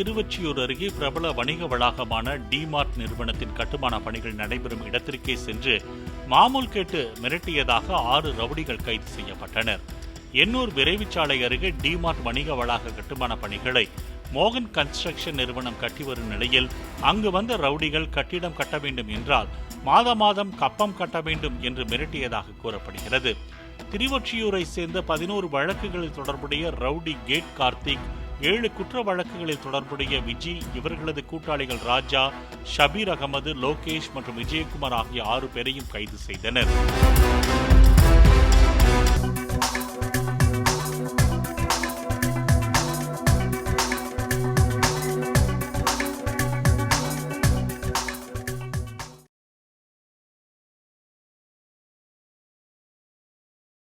திருவொற்றியூர் அருகே பிரபல வணிக வளாகமான டிமார்ட் நிறுவனத்தின் கட்டுமான பணிகள் நடைபெறும் இடத்திற்கே சென்று மாமூல் கேட்டு மிரட்டியதாக 6 ரவுடிகள் கைது செய்யப்பட்டனர். எண்ணூர் விரைவுச்சாலை அருகே டிமார்ட் வணிக வளாக கட்டுமான பணிகளை மோகன் கன்ஸ்ட்ரக்ஷன் நிறுவனம் கட்டி வரும் நிலையில் அங்கு வந்த ரவுடிகள் கட்டிடம் கட்ட வேண்டும் என்றால் மாதம் கப்பம் கட்ட வேண்டும் என்று மிரட்டியதாக கூறப்படுகிறது. திருவொற்றியூரை சேர்ந்த 11 வழக்குகளில் தொடர்புடைய ரவுடி கேட் கார்த்திக், 7 குற்ற வழக்குகளில் தொடர்புடைய விஜி, இவர்களது கூட்டாளிகள் ராஜா, ஷபீர் அகமது, லோகேஷ் மற்றும் விஜயகுமார் ஆகிய 6 பேரையும் கைது செய்தனர்.